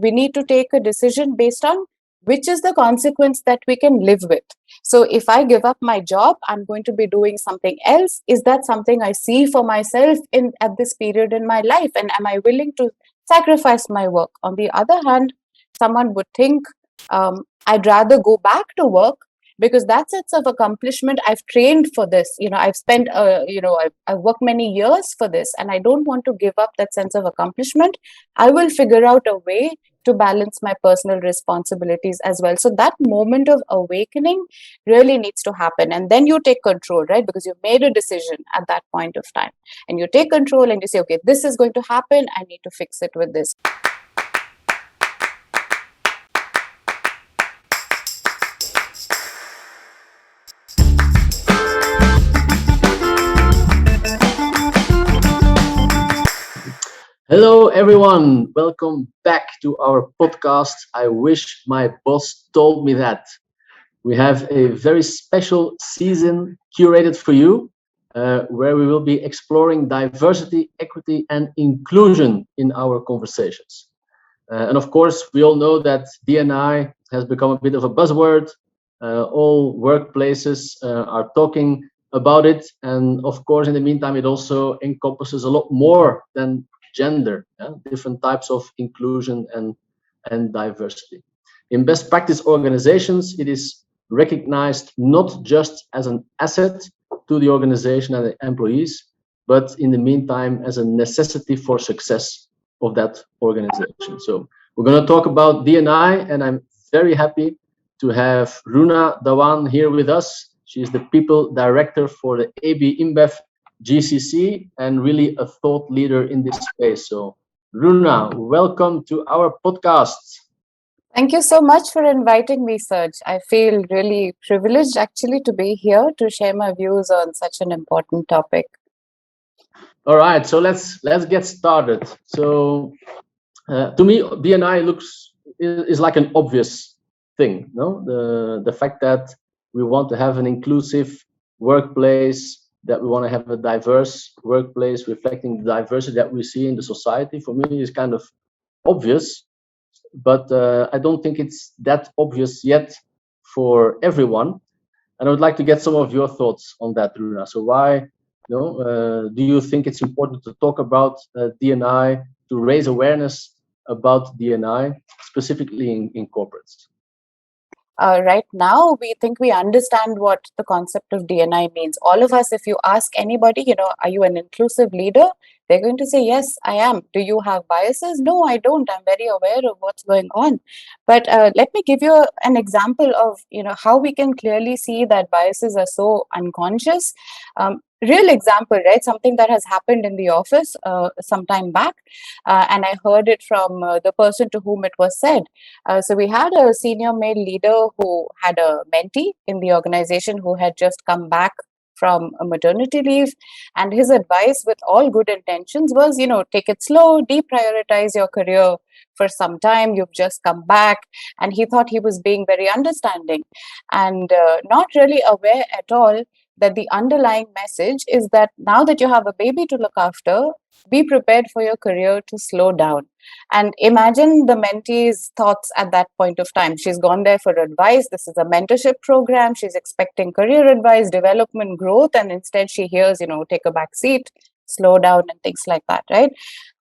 we need to take a decision based on which is the consequence that we can live with. So if I give up my job, I'm going to be doing something else. Is that something I see for myself in at this period in my life? And am I willing to sacrifice my work? On the other hand, someone would think, I'd rather go back to work because that sense of accomplishment, I've trained for this. I've spent, I've worked many years for this, and I don't want to give up that sense of accomplishment. I will figure out a way to balance my personal responsibilities as well. So that moment of awakening really needs to happen. And then you take control, right? Because you've made a decision at that point of time. And you take control and you say, okay, this is going to happen. I need to fix it with this. Hello, everyone. Welcome back to our podcast. I wish my boss told me that. We have a very special season curated for you, where we will be exploring diversity, equity, and inclusion in our conversations. And of course, we all know that D&I has become a bit of a buzzword. All workplaces are talking about it. And of course, in the meantime, it also encompasses a lot more than gender, different types of inclusion and diversity. In best practice organizations, it is recognized not just as an asset to the organization and the employees, but in the meantime as a necessity for success of that organization. So we're going to talk about D&I, and I'm very happy to have Runa Dhawan here with us. She is the people director for the AB-InBev GCC and really a thought leader in this space. So Runa, welcome to our podcast. Thank you so much for inviting me, Serge. I feel really privileged actually to be here to share my views on such an important topic. All right, so let's get started. So to me, D&I is like an obvious thing, no? The fact that we want to have an inclusive workplace, that we want to have a diverse workplace reflecting the diversity that we see in the society, for me is kind of obvious, but I don't think it's that obvious yet for everyone. And I would like to get some of your thoughts on that, Runa. So why do you think it's important to talk about D&I, to raise awareness about D&I, specifically in corporates? Right now, we think we understand what the concept of D&I means. All of us, if you ask anybody, are you an inclusive leader? They're going to say, yes, I am. Do you have biases? No, I don't. I'm very aware of what's going on. But let me give you an example of, how we can clearly see that biases are so unconscious. Real example, right? Something that has happened in the office some time back. And I heard it from the person to whom it was said. So we had a senior male leader who had a mentee in the organization who had just come back from a maternity leave. And his advice, with all good intentions, was, take it slow, deprioritize your career for some time. You've just come back. And he thought he was being very understanding and not really aware at all that the underlying message is that now that you have a baby to look after, be prepared for your career to slow down. And imagine the mentee's thoughts at that point of time. She's gone there for advice. This is a mentorship program. She's expecting career advice, development, growth, and instead she hears, take a back seat, slow down, and things like that, right?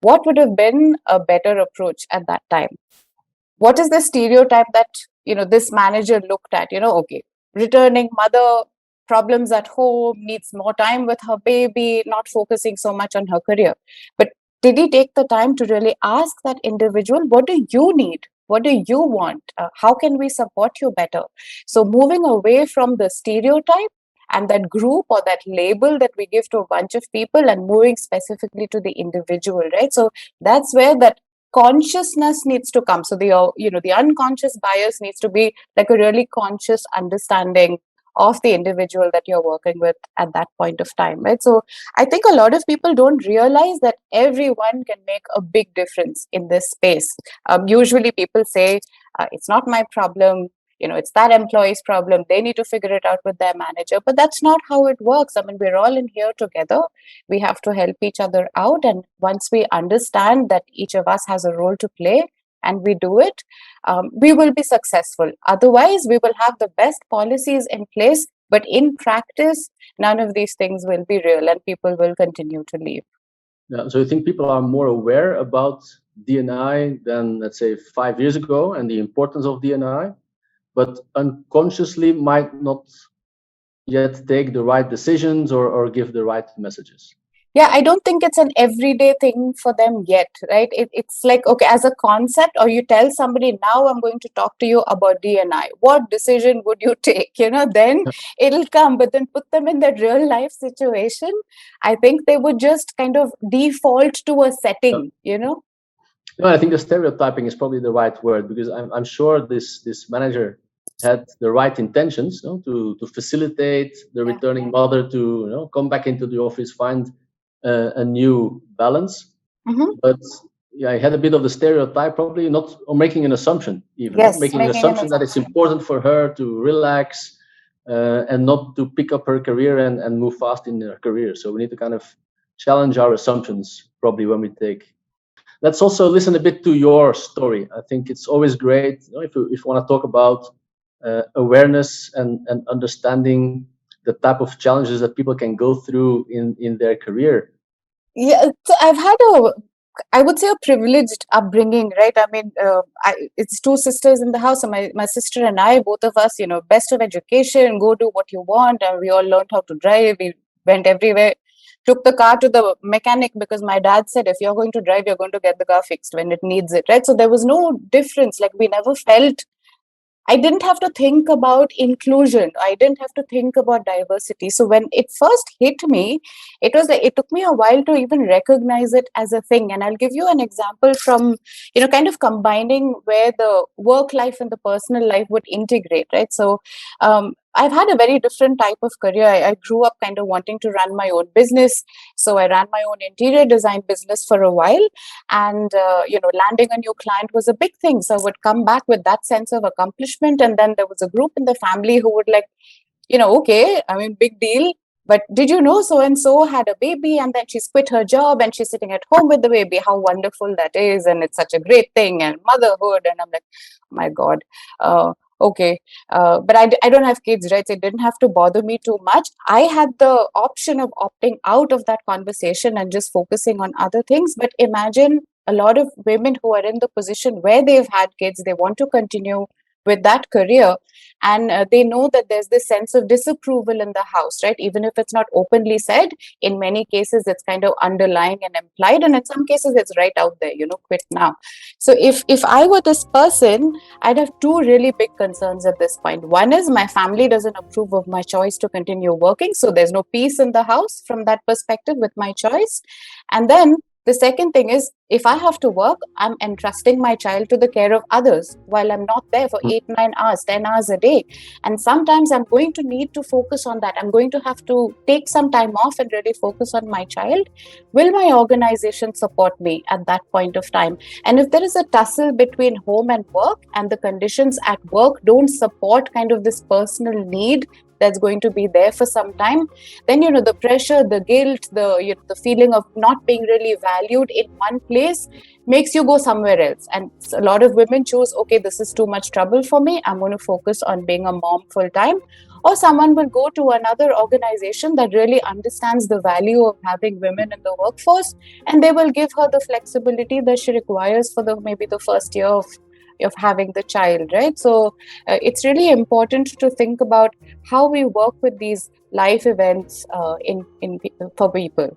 What would have been a better approach at that time? What is the stereotype that, this manager looked at? Okay, returning mother, problems at home, needs more time with her baby, not focusing so much on her career. But did he take the time to really ask that individual, what do you need? What do you want? How can we support you better? So moving away from the stereotype and that group or that label that we give to a bunch of people and moving specifically to the individual, right? So that's where that consciousness needs to come. So the unconscious bias needs to be like a really conscious understanding of the individual that you're working with at that point of time, right? So I think a lot of people don't realize that everyone can make a big difference in this space. Usually people say, it's not my problem, it's that employee's problem. They need to figure it out with their manager. But that's not how it works. I mean, we're all in here together. We have to help each other out. And once we understand that each of us has a role to play, and we do it, we will be successful. Otherwise, we will have the best policies in place, but in practice, none of these things will be real and people will continue to leave. Yeah, so you think people are more aware about D&I than, let's say, 5 years ago and the importance of D&I, but unconsciously might not yet take the right decisions or give the right messages? Yeah, I don't think it's an everyday thing for them yet, right? It's like, okay, as a concept, or you tell somebody, now I'm going to talk to you about D&I. What decision would you take? Then it'll come, but then put them in that real life situation. I think they would just kind of default to a setting. No, I think the stereotyping is probably the right word, because I'm sure this manager had the right intentions, to facilitate the returning mother to come back into the office, find a new balance. Mm-hmm. But yeah, I had a bit of the stereotype, probably not, or making an assumption, even Making an assumption that it's important for her to relax and not to pick up her career and move fast in her career. So we need to kind of challenge our assumptions probably when we take. Let's also listen a bit to your story. I think it's always great, if you want to talk about awareness and understanding the type of challenges that people can go through in their career. Yeah, so I've had I would say a privileged upbringing, right? I mean, it's two sisters in the house, and my sister and I, both of us, best of education, go do what you want, and we all learned how to drive. We went everywhere, took the car to the mechanic because my dad said, if you're going to drive, you're going to get the car fixed when it needs it, right? So there was no difference. Like, we never felt, I didn't have to think about inclusion. I didn't have to think about diversity. So when it first hit me, it was like, it took me a while to even recognize it as a thing. And I'll give you an example from, kind of combining where the work life and the personal life would integrate, right? So I've had a very different type of career. I grew up kind of wanting to run my own business. So I ran my own interior design business for a while. And, landing a new client was a big thing. So I would come back with that sense of accomplishment. And then there was a group in the family who would like, okay, I mean, big deal. But did you know so-and-so had a baby and then she's quit her job and she's sitting at home with the baby? How wonderful that is. And it's such a great thing, and motherhood. And I'm like, oh my God. Okay. But I don't have kids, right? So it didn't have to bother me too much. I had the option of opting out of that conversation and just focusing on other things. But imagine a lot of women who are in the position where they've had kids, they want to continue with that career, and they know that there's this sense of disapproval in the house, right? Even if it's not openly said, in many cases it's kind of underlying and implied, and in some cases it's right out there, quit now. So if I were this person, I'd have two really big concerns at this point. One is my family doesn't approve of my choice to continue working, so there's no peace in the house from that perspective with my choice. And then the second thing is, if I have to work, I'm entrusting my child to the care of others while I'm not there for 8, 9 hours, 10 hours a day. And sometimes I'm going to need to focus on that. I'm going to have to take some time off and really focus on my child. Will my organization support me at that point of time? And if there is a tussle between home and work, and the conditions at work don't support kind of this personal need that's going to be there for some time, then the pressure, the guilt, the feeling of not being really valued in one place makes you go somewhere else. And a lot of women choose, okay, this is too much trouble for me, I'm going to focus on being a mom full time. Or someone will go to another organization that really understands the value of having women in the workforce, and they will give her the flexibility that she requires for maybe the first year of having the child, right? So it's really important to think about how we work with these life events for people.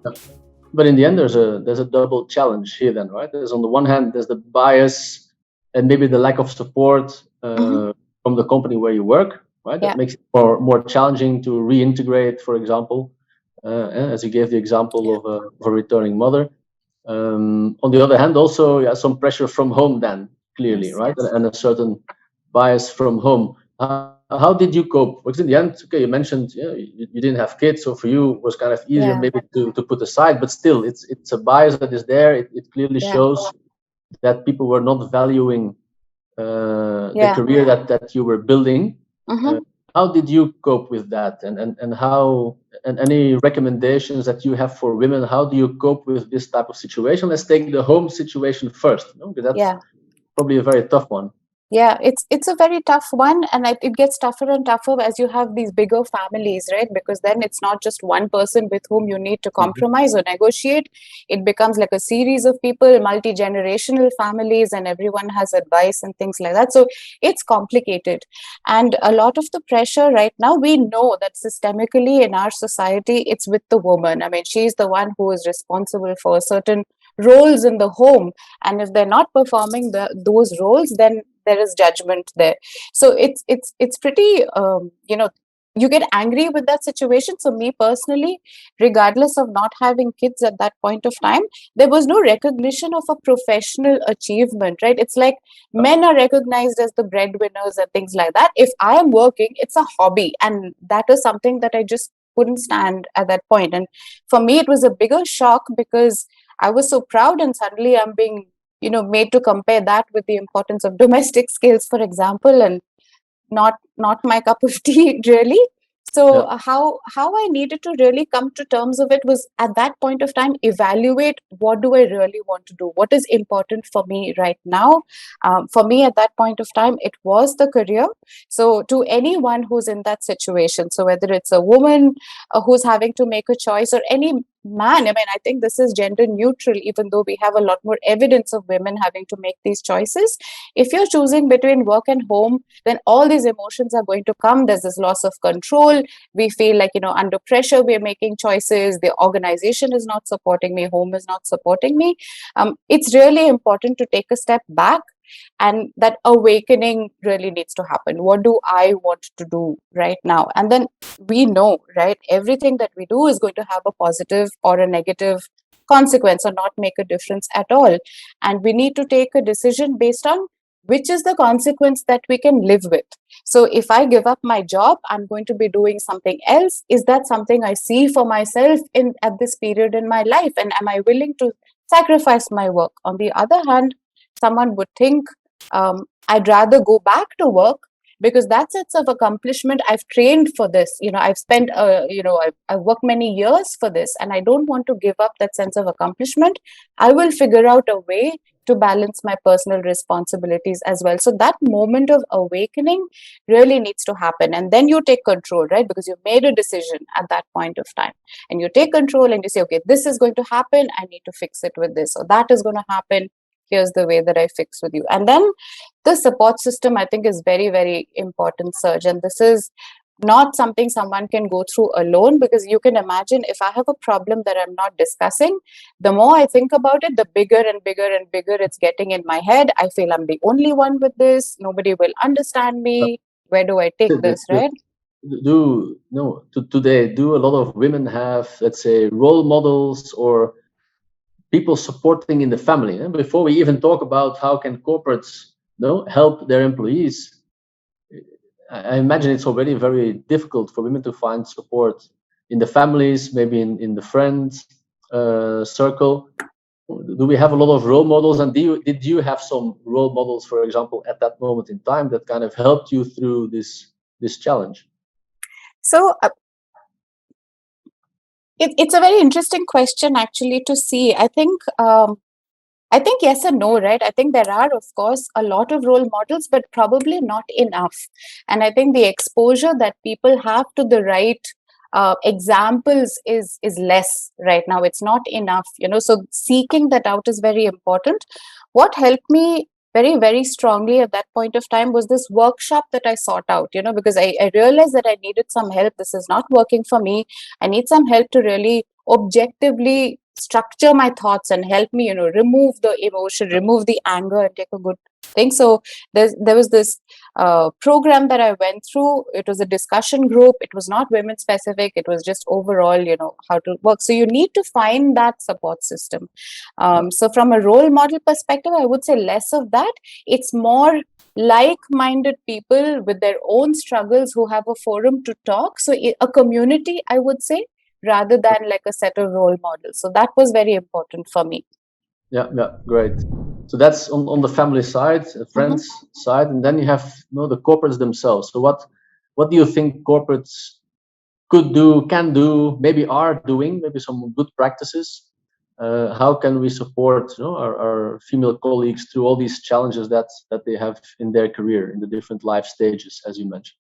But in the end, there's a double challenge here then, right? There's, on the one hand, there's the bias and maybe the lack of support from the company where you work, right? That makes it more challenging to reintegrate, for example, as you gave the example of a returning mother. On the other hand, also some pressure from home then, clearly, right? Yes. And a certain bias from home. How did you cope? Because in the end, okay, you mentioned you didn't have kids, so for you it was kind of easier maybe to put aside, but still it's a bias that is there. It clearly shows that people were not valuing the career that you were building. How did you cope with that? And how, and any recommendations that you have for women? How do you cope with this type of situation? Let's take the home situation first. Because probably a very tough one. Yeah, it's a very tough one, and it gets tougher and tougher as you have these bigger families, right? Because then it's not just one person with whom you need to Mhm. compromise or negotiate. It becomes like a series of people, multi-generational families, and everyone has advice and things like that. So it's complicated. And a lot of the pressure right now, we know that systemically in our society, it's with the woman. I mean, she's the one who is responsible for certain roles in the home, and if they're not performing those roles, then there is judgment there. So it's pretty you get angry with that situation. So me personally, regardless of not having kids at that point of time, there was no recognition of a professional achievement, right? It's like men are recognized as the breadwinners and things like that. If I am working, it's a hobby, and that is something that I just couldn't stand at that point. And for me, it was a bigger shock because I was so proud, and suddenly I'm being made to compare that with the importance of domestic skills, for example, and not my cup of tea, really. So Yeah. how I needed to really come to terms of it was at that point of time evaluate what do I really want to do, what is important for me right now. For me at that point of time, it was the career. So to anyone who's in that situation, so whether it's a woman who's having to make a choice, or any man, I mean, I think this is gender neutral, even though we have a lot more evidence of women having to make these choices. If you're choosing between work and home, then all these emotions are going to come. There's this loss of control. We feel like, under pressure, we're making choices. The organization is not supporting me. Home is not supporting me. It's really important to take a step back, and that awakening really needs to happen. What do I want to do right now? And then we know, right? Everything that we do is going to have a positive or a negative consequence, or not make a difference at all. And we need to take a decision based on which is the consequence that we can live with. So if I give up my job, I'm going to be doing something else. Is that something I see for myself in at this period in my life? And am I willing to sacrifice my work? On the other hand, someone would think, I'd rather go back to work because that sense of accomplishment, I've trained for this. I've spent, I've worked many years for this, and I don't want to give up that sense of accomplishment. I will figure out a way to balance my personal responsibilities as well. So that moment of awakening really needs to happen. And then you take control, right? Because you've made a decision at that point of time. And you take control and you say, okay, this is going to happen. I need to fix it with this. Or that is going to happen. Here's the way that I fix with you. And then the support system, I think, is very, very important, Serge. And this is not something someone can go through alone, because you can imagine, if I have a problem that I'm not discussing, the more I think about it, the bigger and bigger and bigger it's getting in my head. I feel I'm the only one with this. Nobody will understand me. Where do I take this, right? Today, do a lot of women have, let's say, role models or people supporting in the family? And before we even talk about how can corporates help their employees, I imagine it's already very difficult for women to find support in the families, maybe in the friends circle. Do we have a lot of role models, and did you have some role models, for example, at that moment in time that kind of helped you through this challenge? So it's a very interesting question, actually, to see. I think yes and no, right? I think there are, of course, a lot of role models, but probably not enough. And I think the exposure that people have to the right examples is less right now. It's not enough, So seeking that out is very important. What helped me very, very strongly at that point of time was this workshop that I sought out, because I realized that I needed some help. This is not working for me. I need some help to really objectively structure my thoughts and help me, remove the emotion, remove the anger, and take a good thing. So there was this program that I went through. It was a discussion group. It was not women specific. It was just overall, how to work. So you need to find that support system. So from a role model perspective, I would say less of that. It's more like-minded people with their own struggles who have a forum to talk. So a community, I would say, rather than like a set of role models. So that was very important for me. Yeah, great. So that's on the family side, friends side, and then you have the corporates themselves. So what do you think corporates could do, can do, maybe are doing, maybe some good practices how can we support, our female colleagues through all these challenges that they have in their career in the different life stages, as you mentioned?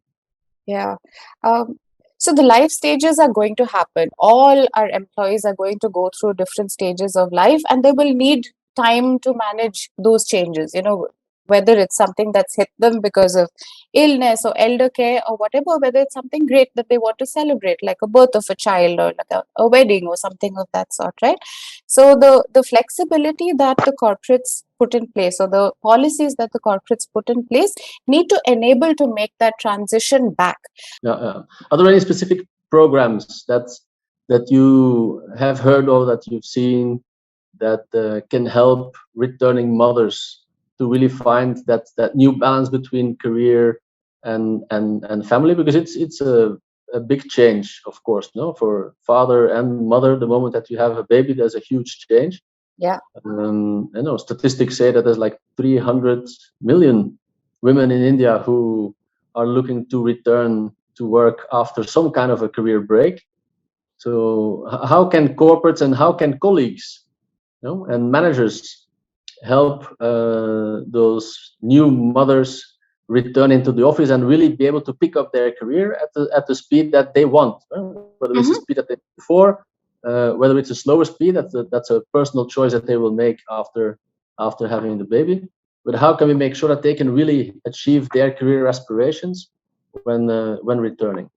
Yeah. Um, so the life stages are going to happen. All our employees are going to go through different stages of life, and they will need time to manage those changes. Whether it's something that's hit them because of illness or elder care or whatever, whether it's something great that they want to celebrate, like a birth of a child or like a wedding or something of that sort, right? So the flexibility that the corporates put in place, or the policies that the corporates put in place, need to enable to make that transition back. Yeah. Are there any specific programs that you have heard of, that you've seen, that can help returning mothers to really find that new balance between career and family? Because it's a big change, of course, no, for father and mother. The moment that you have a baby, there's a huge change. Yeah. I know statistics say that there's like 300 million women in India who are looking to return to work after some kind of a career break. So how can corporates and how can colleagues, and managers help those new mothers return into the office and really be able to pick up their career at the speed that they want, whether it's the speed that they did before, whether it's a slower speed, that's a personal choice that they will make after having the baby. But how can we make sure that they can really achieve their career aspirations when returning?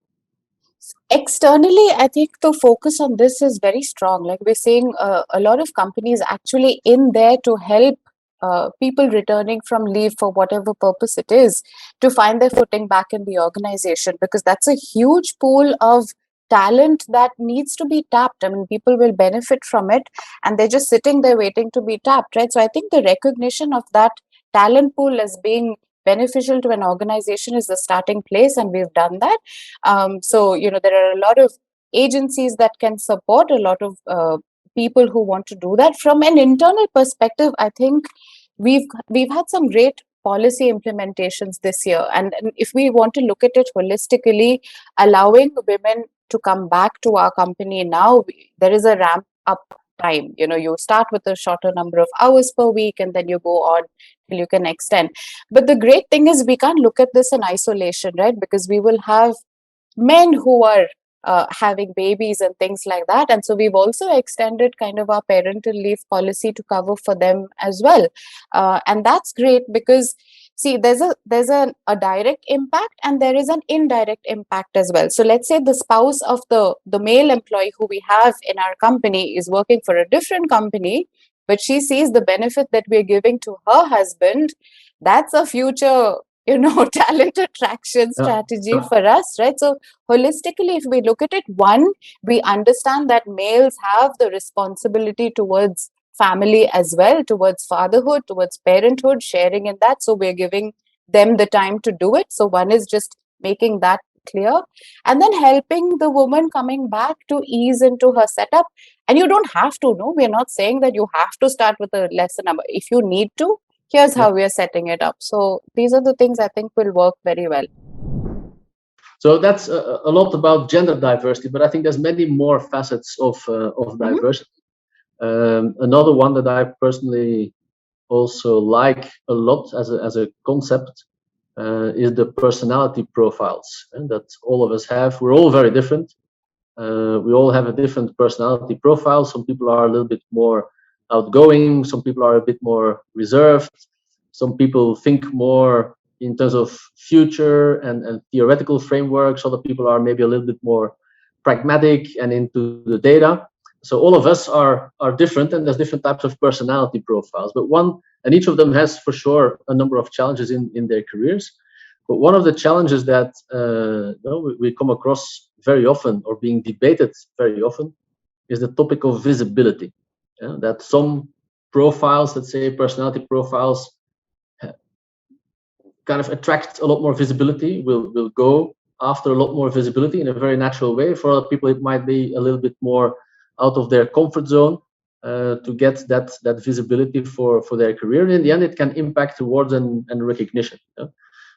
Externally, I think the focus on this is very strong. Like we're seeing a lot of companies actually in there to help people returning from leave for whatever purpose it is, to find their footing back in the organization, because that's a huge pool of talent that needs to be tapped. I mean, people will benefit from it, and they're just sitting there waiting to be tapped, right? So I think the recognition of that talent pool as being beneficial to an organization is the starting place, and we've done that. So there are a lot of agencies that can support, a lot of people who want to do that. From an internal perspective, I think we've had some great policy implementations this year, and if we want to look at it holistically, allowing women to come back to our company now, there is a ramp up time. You start with a shorter number of hours per week, and then you go on till you can extend. But the great thing is, we can't look at this in isolation, right? Because we will have men who are having babies and things like that, and so we've also extended kind of our parental leave policy to cover for them as well. And that's great, because see, there's a direct impact, and there is an indirect impact as well. So let's say the spouse of the male employee who we have in our company is working for a different company, but she sees the benefit that we're giving to her husband. That's a future talent attraction strategy for us, right? So holistically, if we look at it, one, we understand that males have the responsibility towards family as well, towards fatherhood, towards parenthood, sharing in that. So we're giving them the time to do it. So one is just making that clear, and then helping the woman coming back to ease into her setup. And you don't have to, no, we're not saying that you have to start with a lesser number. If you need to, here's how we are setting it up. So these are the things I think will work very well. So that's a lot about gender diversity, but I think there's many more facets of diversity. Another one that I personally also like a lot as a concept is the personality profiles, and that all of us have. We're all very different. We all have a different personality profile. Some people are a little bit more outgoing. Some people are a bit more reserved. Some people think more in terms of future and theoretical frameworks. Other people are maybe a little bit more pragmatic and into the data. So all of us are different, and there's different types of personality profiles. But and each of them has for sure a number of challenges in their careers. But one of the challenges that we come across very often, or being debated very often, is the topic of visibility. That some profiles, let's say personality profiles, kind of attract a lot more visibility, will go after a lot more visibility in a very natural way. For other people, it might be a little bit more out of their comfort zone to get that visibility for their career. In the end, it can impact awards and recognition.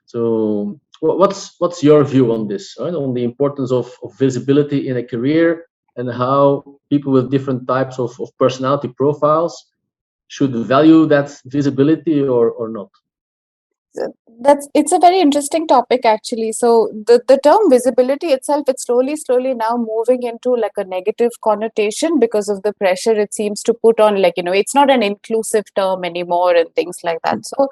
So what's your view on this, right? On the importance of visibility in a career, and how people with different types of personality profiles should value that visibility or not? It's a very interesting topic actually. So the term visibility itself, it's slowly now moving into like a negative connotation because of the pressure it seems to put on, like, it's not an inclusive term anymore and things like that. So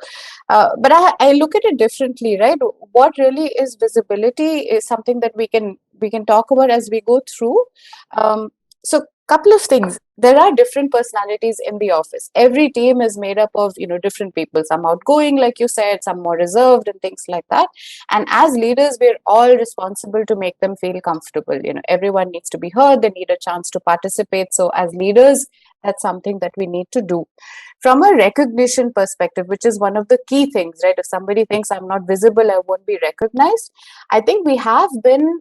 but I look at it differently, right? What really is visibility is something that we can talk about as we go through. So couple of things. There are different personalities in the office. Every team is made up of different people, some outgoing, like you said, some more reserved and things like that. And as leaders, we're all responsible to make them feel comfortable. Everyone needs to be heard, they need a chance to participate. So as leaders, that's something that we need to do. From a recognition perspective, which is one of the key things, right? If somebody thinks I'm not visible, I won't be recognized, I think we have been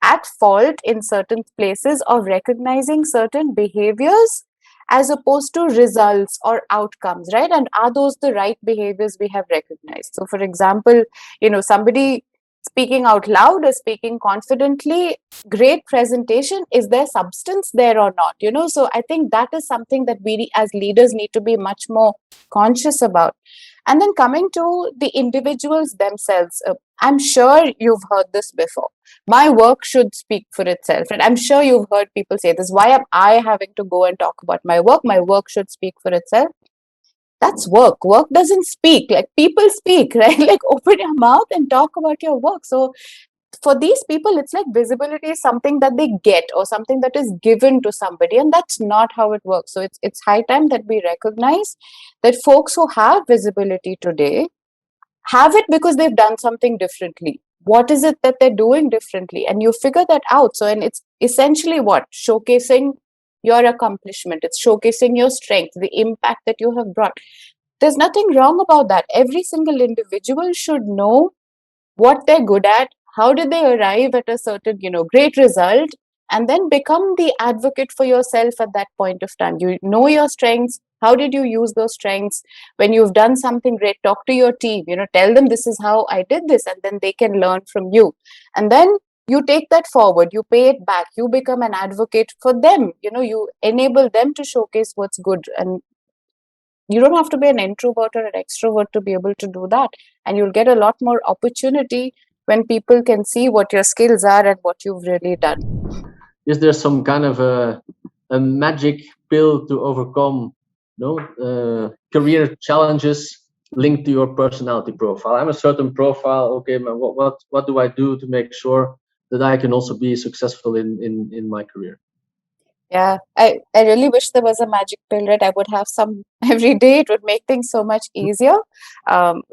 at fault in certain places of recognizing certain behaviors as opposed to results or outcomes, right? And are those the right behaviors we have recognized? So for example, somebody speaking out loud or speaking confidently, great presentation, is there substance there or not? So I think that is something that we as leaders need to be much more conscious about. And then coming to the individuals themselves, I'm sure you've heard this before. My work should speak for itself. And I'm sure you've heard people say this. Why am I having to go and talk about my work? My work should speak for itself. That's work. Work doesn't speak. Like, people speak, right? Like, open your mouth and talk about your work. So for these people, it's like visibility is something that they get or something that is given to somebody, and that's not how it works. So it's high time that we recognize that folks who have visibility today have it because they've done something differently. What is it that they're doing differently? And you figure that out. So, and it's essentially what? Showcasing your accomplishment. It's showcasing your strength, the impact that you have brought. There's nothing wrong about that. Every single individual should know what they're good at, how did they arrive at a certain, great result, and then become the advocate for yourself at that point of time. You know your strengths. How did you use those strengths? When you've done something great, talk to your team, tell them this is how I did this, and then they can learn from you. And then you take that forward, you pay it back, you become an advocate for them, you enable them to showcase what's good. And you don't have to be an introvert or an extrovert to be able to do that. And you'll get a lot more opportunity when people can see what your skills are and what you've really done. Is there some kind of a magic pill to overcome career challenges linked to your personality profile? I'm a certain profile. Okay, what do I do to make sure that I can also be successful in my career? Yeah, I really wish there was a magic pill, right? I would have some every day. It would make things so much easier.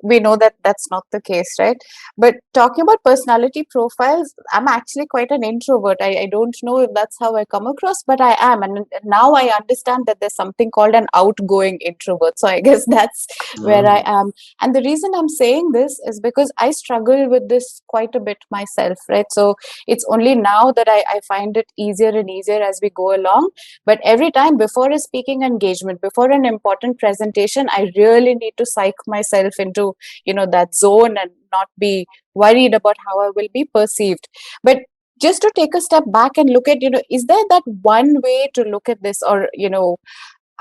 We know that that's not the case, right? But talking about personality profiles, I'm actually quite an introvert. I don't know if that's how I come across, but I am. And now I understand that there's something called an outgoing introvert. So I guess that's where I am. And the reason I'm saying this is because I struggle with this quite a bit myself, right? So it's only now that I find it easier and easier as we go along. But every time before a speaking engagement, before an important presentation, I really need to psych myself into, that zone and not be worried about how I will be perceived. But just to take a step back and look at, is there that one way to look at this? Or,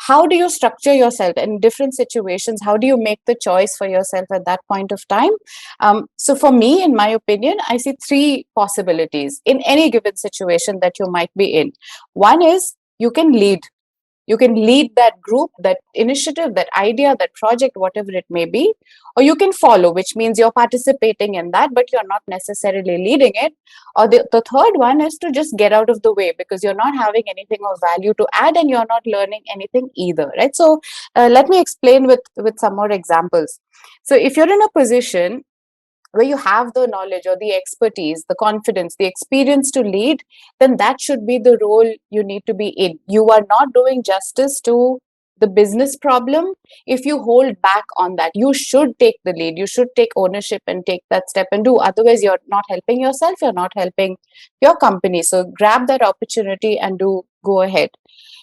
how do you structure yourself in different situations? How do you make the choice for yourself at that point of time? So for me, in my opinion, I see three possibilities in any given situation that you might be in. One is you can lead. You can lead that group, that initiative, that idea, that project, whatever it may be, or you can follow, which means you're participating in that, but you're not necessarily leading it. Or the third one is to just get out of the way because you're not having anything of value to add and you're not learning anything either, right? So let me explain with some more examples. So if you're in a position where you have the knowledge or the expertise, the confidence, the experience to lead, then that should be the role you need to be in. You are not doing justice to the business problem if you hold back on that. You should take the lead. You should take ownership and take that step and do. Otherwise, you're not helping yourself. You're not helping your company. So grab that opportunity and go ahead.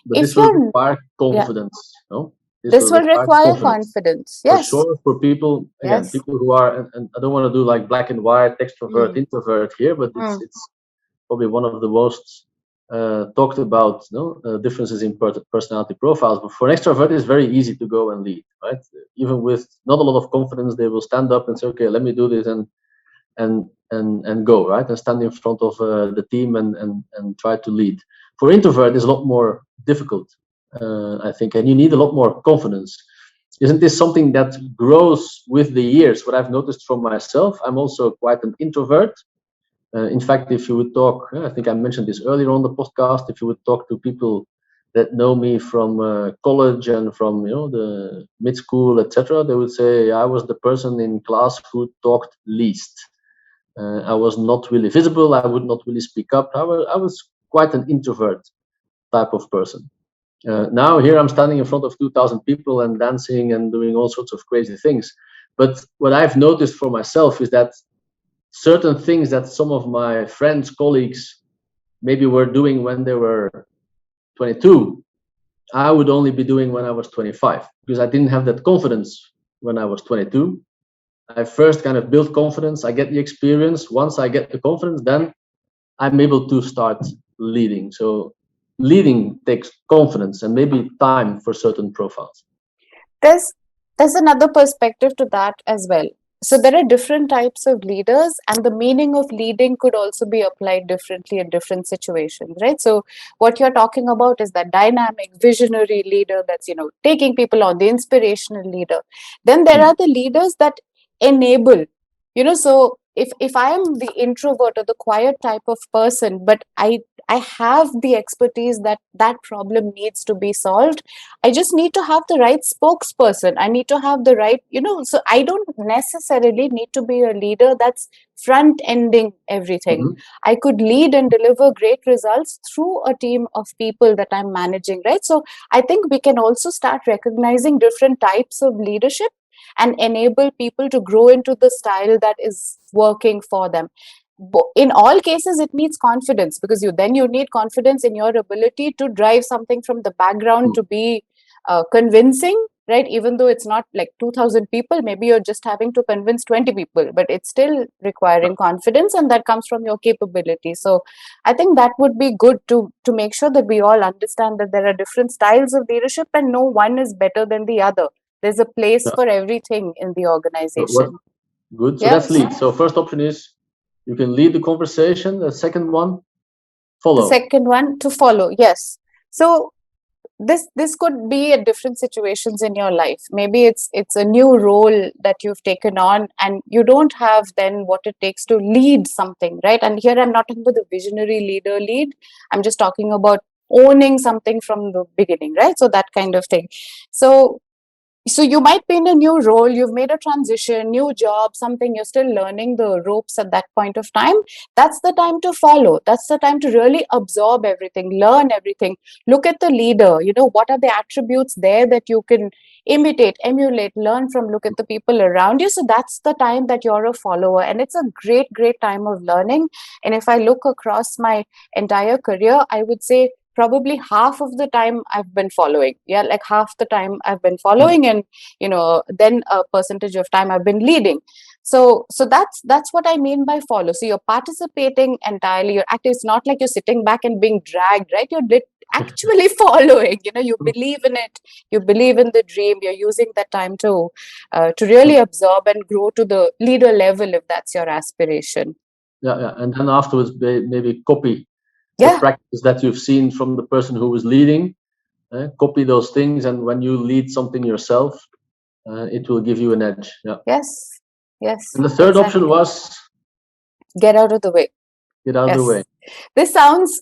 But this will require confidence, no? This will require confidence. Yes. For sure, for people, again, people who are, and I don't want to do like black and white, extrovert, introvert here, but it's probably one of the most talked about differences in personality profiles. But for an extrovert, it's very easy to go and lead, right? Even with not a lot of confidence, they will stand up and say, "Okay, let me do this," and go, right, and stand in front of the team and try to lead. For introvert, it's a lot more difficult, I think, and you need a lot more confidence. Isn't this something that grows with the years? What I've noticed from myself, I'm also quite an introvert. In fact, if you would talk, I think I mentioned this earlier on the podcast, if you would talk to people that know me from college and from the mid school, etc., they would say I was the person in class who talked least. I was not really visible. I would not really speak up. I was quite an introvert type of person. Now here I'm standing in front of 2,000 people and dancing and doing all sorts of crazy things. But what I've noticed for myself is that certain things that some of my friends, colleagues, maybe were doing when they were 22, I would only be doing when I was 25, because I didn't have that confidence when I was 22. I first kind of build confidence. I get the experience. Once I get the confidence, then I'm able to start leading. So leading takes confidence and maybe time for certain profiles. There's another perspective to that as well. So there are different types of leaders, and the meaning of leading could also be applied differently in different situations, right? So what you're talking about is that dynamic, visionary leader that's, taking people on, the inspirational leader. Then there are the leaders that enable, so if I am the introvert or the quiet type of person, but I have the expertise that problem needs to be solved, I just need to have the right spokesperson. I need to have the right, so I don't necessarily need to be a leader that's front ending everything. I could lead and deliver great results through a team of people that I'm managing, right? So I think we can also start recognizing different types of leadership and enable people to grow into the style that is working for them. In all cases, it needs confidence, because you need confidence in your ability to drive something from the background to be convincing, right? Even though it's not like 2,000 people, maybe you're just having to convince 20 people, but it's still requiring confidence, and that comes from your capability. So I think that would be good to make sure that we all understand that there are different styles of leadership and no one is better than the other. There's a place for everything in the organization. Good. So that's lead. So first option is you can lead the conversation. The second one, follow. The second one, to follow. Yes. So this could be at different situations in your life. Maybe it's a new role that you've taken on and you don't have then what it takes to lead something, right? And here I'm not talking about the visionary lead. I'm just talking about owning something from the beginning, right? So that kind of thing. So you might be in a new role, you've made a transition, new job, something, you're still learning the ropes at that point of time. That's the time to follow. That's the time to really absorb everything, learn everything. Look at the leader, what are the attributes there that you can imitate, emulate, learn from, look at the people around you. So that's the time that you're a follower. And it's a great, great time of learning. And if I look across my entire career, I would say probably half of the time I've been following. Yeah, like half the time I've been following, and then a percentage of time I've been leading. So that's what I mean by follow. So you're participating entirely. You're active. It's not like you're sitting back and being dragged, right? You're actually following. You believe in it. You believe in the dream. You're using that time to really absorb and grow to the leader level if that's your aspiration. Yeah, and then afterwards maybe copy the practice that you've seen from the person who was leading. Copy those things, and when you lead something yourself, it will give you an edge. Yes. And the third option was get out of the way. Get out of the way. This sounds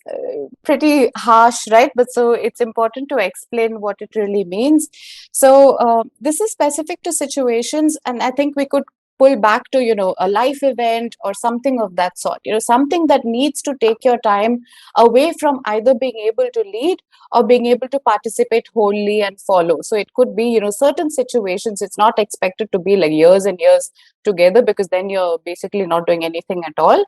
pretty harsh, right? But so it's important to explain what it really means. So this is specific to situations, and I think we could pull back to a life event or something of that sort, something that needs to take your time away from either being able to lead or being able to participate wholly and follow. So it could be certain situations, it's not expected to be like years and years together, because then you're basically not doing anything at all.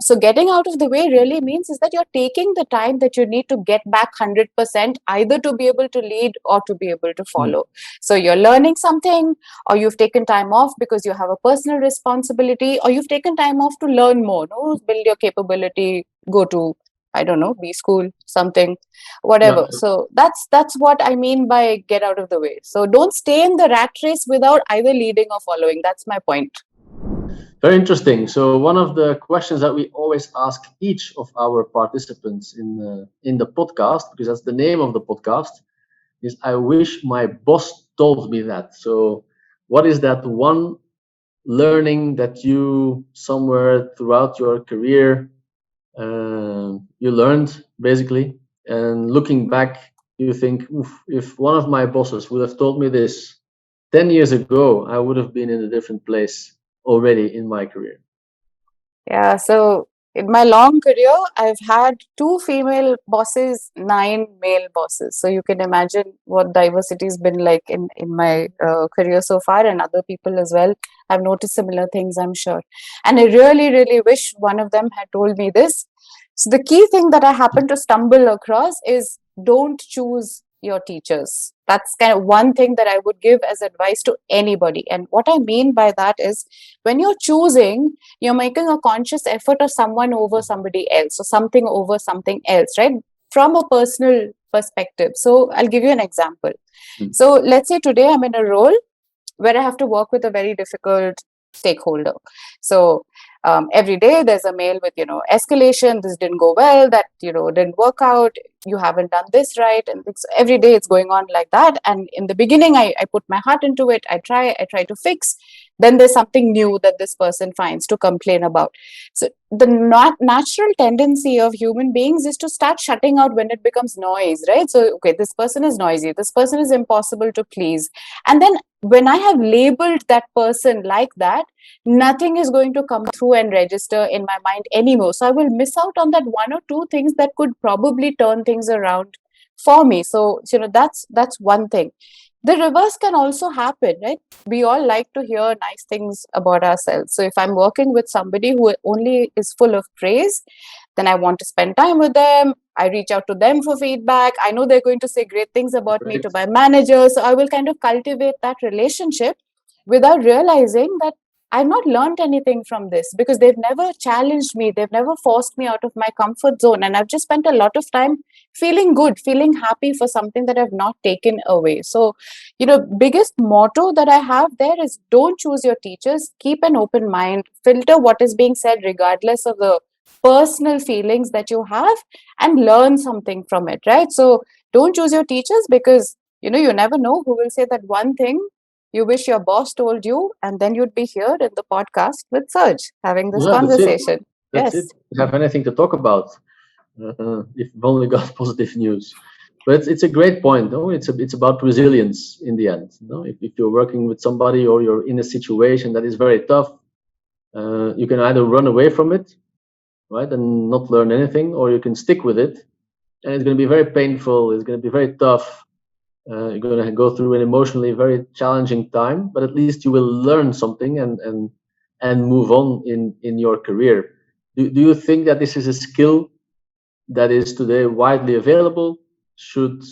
So getting out of the way really means is that you're taking the time that you need to get back 100%, either to be able to lead or to be able to follow. So you're learning something, or you've taken time off because you have a personal responsibility, or you've taken time off to learn more, build your capability, go to I don't know, B school, something, Yeah. whatever. So that's what I mean by get out of the way. So don't stay in the rat race without either leading or following. That's my point. Very interesting. So one of the questions that we always ask each of our participants in the podcast, because that's the name of the podcast, is I wish my boss told me that. So what is that one learning that you somewhere throughout your career you learned basically, and looking back you think, oof, if one of my bosses would have told me this 10 years ago, I would have been in a different place already in my career. Yeah, so in my long career, I've had 2 female bosses, 9 male bosses. So you can imagine what diversity has been like in my career so far, and other people as well. I've noticed similar things, I'm sure. And I really, really wish one of them had told me this. So the key thing that I happen to stumble across is don't choose your teachers. That's kind of one thing that I would give as advice to anybody. And what I mean by that is when you're choosing, you're making a conscious effort of someone over somebody else or something over something else, right? From a personal perspective. So I'll give you an example. Mm. So let's say today I'm in a role where I have to work with a very difficult stakeholder. So every day there's a mail with, escalation, this didn't go well, that, didn't work out, you haven't done this right. And every day it's going on like that. And in the beginning, I put my heart into it. I try to fix. Then there's something new that this person finds to complain about. So the natural tendency of human beings is to start shutting out when it becomes noise, right? So, okay, this person is noisy. This person is impossible to please. And then when I have labeled that person like that, nothing is going to come through and register in my mind anymore. So I will miss out on that one or two things that could probably turn things around for me. So, that's one thing. The reverse can also happen, right? We all like to hear nice things about ourselves. So if I'm working with somebody who only is full of praise, then I want to spend time with them. I reach out to them for feedback. I know they're going to say great things about me Right. to my manager. So I will kind of cultivate that relationship without realizing that I've not learned anything from this because they've never challenged me. They've never forced me out of my comfort zone. And I've just spent a lot of time feeling good, feeling happy for something that I've not taken away. So, biggest motto that I have there is don't choose your teachers, keep an open mind, filter what is being said regardless of the personal feelings that you have, and learn something from it, right? So don't choose your teachers because, you never know who will say that one thing you wish your boss told you, and then you'd be here in the podcast with Serge having this Yeah, that's it. conversation. That's it. Yes. Have anything to talk about? If we've only got positive news. But it's a great point. No, it's about resilience in the end. No, if you're working with somebody or you're in a situation that is very tough, you can either run away from it, right, and not learn anything, or you can stick with it, and it's going to be very painful. It's going to be very tough. You're going to go through an emotionally very challenging time, but at least you will learn something and move on in your career. Do you think that this is a skill that is today widely available? Should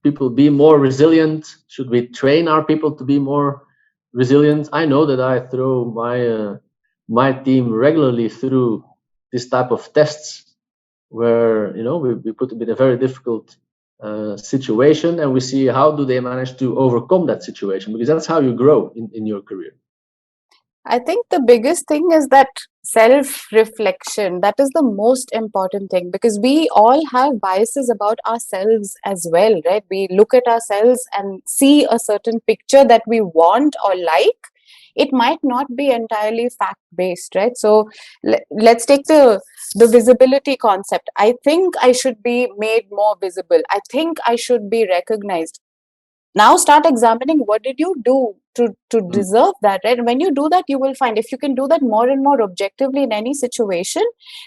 people be more resilient? Should we train our people to be more resilient? I know that I throw my team regularly through this type of tests where we put them in a very difficult situation, and we see how do they manage to overcome that situation, because that's how you grow in your career. I think the biggest thing is that self-reflection. That is the most important thing because we all have biases about ourselves as well, right? We look at ourselves and see a certain picture that we want or like. It might not be entirely fact-based, right? So let's take the visibility concept. I think I should be made more visible. I think I should be recognized. Now start examining what did you do to deserve that, right? And when you do that, you will find if you can do that more and more objectively in any situation,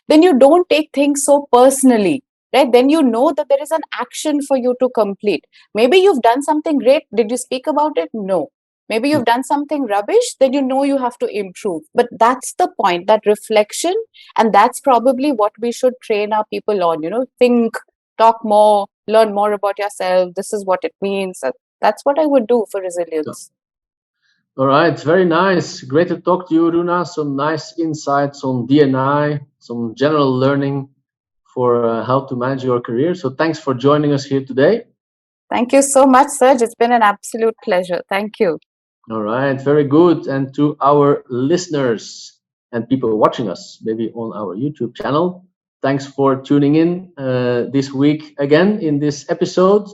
then you don't take things so personally, right? Then you know that there is an action for you to complete. Maybe you've done something great. Did you speak about it? No. Maybe you've done something rubbish, then you know you have to improve. But that's the point, that reflection. And that's probably what we should train our people on, think, talk more, learn more about yourself. This is what it means. That's what I would do for resilience. All right, very nice. Great to talk to you, Runa. Some nice insights on D&I, some general learning for how to manage your career. So thanks for joining us here today. Thank you so much, Serge. It's been an absolute pleasure. Thank you. All right, very good. And to our listeners and people watching us, maybe on our YouTube channel, thanks for tuning in this week again in this episode.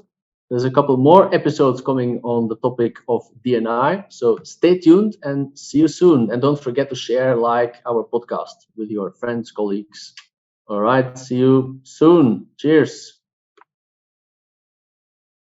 There's a couple more episodes coming on the topic of D&I. So stay tuned and see you soon. And don't forget to share, like our podcast with your friends, colleagues. All right, see you soon. Cheers.